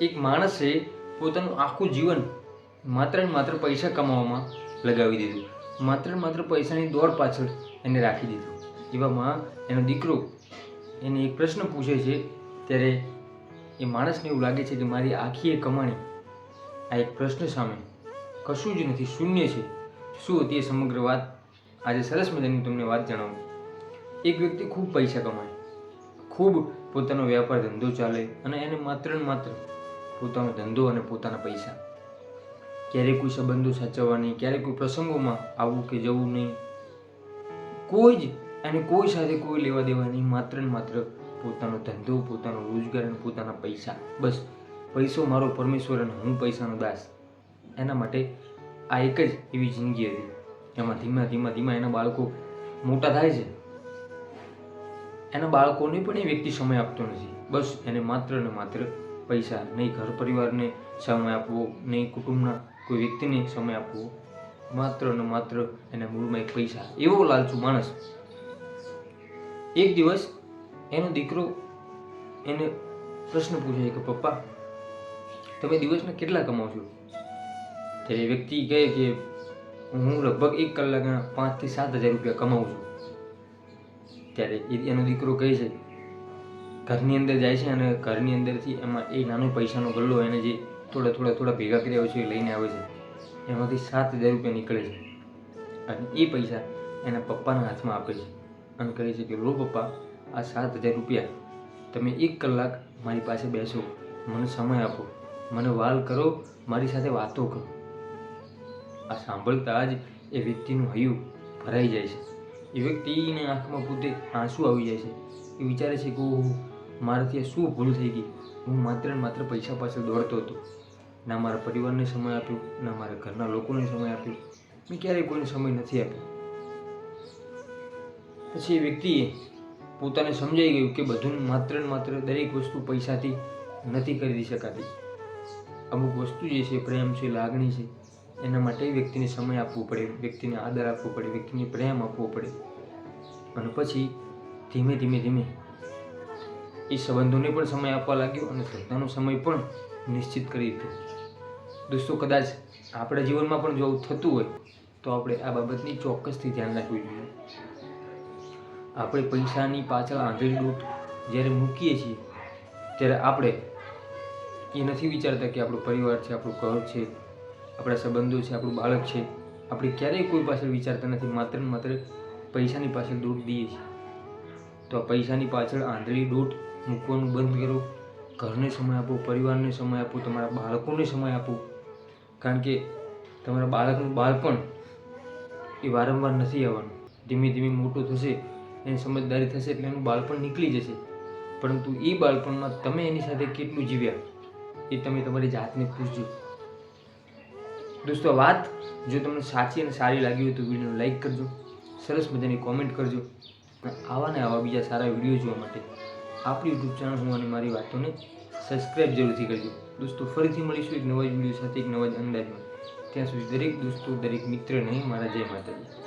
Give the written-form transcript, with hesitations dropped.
એક માણસે પોતાનું આખું જીવન માત્ર ને માત્ર પૈસા કમાવામાં લગાવી દીધું, માત્ર ને માત્ર પૈસાની દોડ પાછળ એને રાખી દીધું. એવામાં એનો દીકરો એને એક પ્રશ્ન પૂછે છે, ત્યારે એ માણસને એવું લાગે છે કે મારી આખી એ કમાણી આ એક પ્રશ્ન સામે કશું જ નથી, શૂન્ય છે. શું હતી એ સમગ્ર વાત? આજે સરસ મજાની તમને વાત જણાવું. એક વ્યક્તિ ખૂબ પૈસા કમાય, ખૂબ પોતાનો વ્યાપાર ધંધો ચાલે, અને એને માત્ર ને માત્ર પોતાનો ધંધો અને પોતાના પૈસા, ક્યારેય કોઈ સંબંધો સાચવવા નહીં, ક્યારેય કોઈ પ્રસંગોમાં આવવું કે જવું નહીં, કોઈ જ અને કોઈ સાથે કોઈ લેવા દેવા નહીં, માત્ર ને માત્ર પોતાનો ધંધો, પોતાનો રોજગાર અને પોતાના પૈસા. બસ પૈસો મારો પરમેશ્વર અને હું પૈસાનો દાસ. એના માટે આ એક જ એવી જિંદગી હતી. એમાં ધીમા એના બાળકો મોટા થાય છે. એના બાળકોને પણ એ વ્યક્તિ સમય આપતો નથી. બસ એને માત્ર ને માત્ર પૈસા, નહીં ઘર પરિવારને સમય આપવો, નહીં કુટુંબના કોઈ વ્યક્તિને સમય આપવો, માત્ર ને માત્ર એના મૂળમાં એક પૈસા. એવો લાલચુ માણસ. એક દિવસ એનો દીકરો એને પ્રશ્ન પૂછે કે પપ્પા, તમે દિવસના કેટલા કમાઓ છો? ત્યારે વ્યક્તિ કહે કે હું લગભગ 1 કલાકના 5 થી 7 હજાર રૂપિયા કમાઉં છું. ત્યારે એનો દીકરો કહે છે, ઘરની અંદર જાય છે અને ઘરની અંદરથી એમાં એ નાનો પૈસાનો ગલ્લો એને જે થોડા ભેગા કર્યા હોય છે એ લઈને આવે છે. એમાંથી 7,000 રૂપિયા નીકળે છે અને એ પૈસા એના પપ્પાના હાથમાં આપે છે અને કહે છે કે લો પપ્પા, આ 7,000 રૂપિયા તમે 1 કલાક મારી પાસે બેસો, મને સમય આપો, મને વાલ કરો, મારી સાથે વાતો કરો. આ સાંભળતા જ એ વ્યક્તિનું હૈયું ભરાઈ જાય છે. એ વ્યક્તિની આંખમાં પોતે આંસુ આવી જાય છે. એ વિચારે છે કે મારાથી શું ભૂલ થઈ ગઈ? હું માત્ર ને માત્ર પૈસા પાછળ દોડતો હતો. ના મારા પરિવારને સમય આપ્યો, ના મારા ઘરના લોકોને સમય આપ્યો, મેં ક્યારેય કોઈને સમય નથી આપ્યો. પછી એ વ્યક્તિએ પોતાને સમજાઈ ગયું કે બધું માત્ર ને માત્ર દરેક વસ્તુ પૈસાથી નથી ખરીદી શકાતી. અમુક વસ્તુ જે છે, પ્રેમ છે, લાગણી છે, એના માટે વ્યક્તિને સમય આપવો પડે, વ્યક્તિને આદર આપવો પડે, વ્યક્તિને પ્રેમ આપવો પડે. અને પછી ધીમે એ સંબંધોને પણ સમય આપવા લાગ્યો અને ધંધાનો સમય પણ નિશ્ચિત કરી દીધો. દોસ્તો, કદાચ આપણા જીવનમાં પણ જો થતું હોય તો આપણે આ બાબતની ચોક્કસથી ધ્યાન રાખવું જોઈએ. આપણે પૈસાની પાછળ આંધળી દોટ જ્યારે મૂકીએ છીએ ત્યારે આપણે એ નથી વિચારતા કે આપણો પરિવાર છે, આપણું ઘર છે, આપણા સંબંધો છે, આપણું બાળક છે. આપણે ક્યારેય કોઈ પાછળ વિચારતા નથી, માત્ર ને માત્ર પૈસાની પાછળ દોટ દઈએ છીએ. તો આ પૈસાની પાછળ આંધળી દોટ મૂકવાનું બંધ કરો. ઘરને સમય આપો, પરિવારને સમય આપો, તમારા બાળકોને સમય આપો. કારણ કે તમારા બાળકનું બાળપણ એ વારંવાર નથી આવવાનું. ધીમે મોટું થશે, એની સમજદારી થશે એટલે એનું બાળપણ નીકળી જશે. પરંતુ એ બાળપણમાં તમે એની સાથે કેટલું જીવ્યા એ તમે તમારી જાતને પૂછજો. દોસ્તો, વાત જો તમને સાચી અને સારી લાગી હોય તો વિડીયોને લાઈક કરજો, સરસ મજાની કોમેન્ટ કરજો. આવા ને આવા બીજા સારા વિડીયો જોવા માટે આપણી યુટ્યુબ ચેનલ હું અને મારી વાતોને સબસ્ક્રાઈબ જરૂરથી કરજો. દોસ્તો, ફરીથી મળીશું એક નવા જ વિડીયો સાથે, એક નવા જ અંદાજમાં. ત્યાં સુધી દરેક દોસ્તો, દરેક મિત્રને મારા જય માતાજી.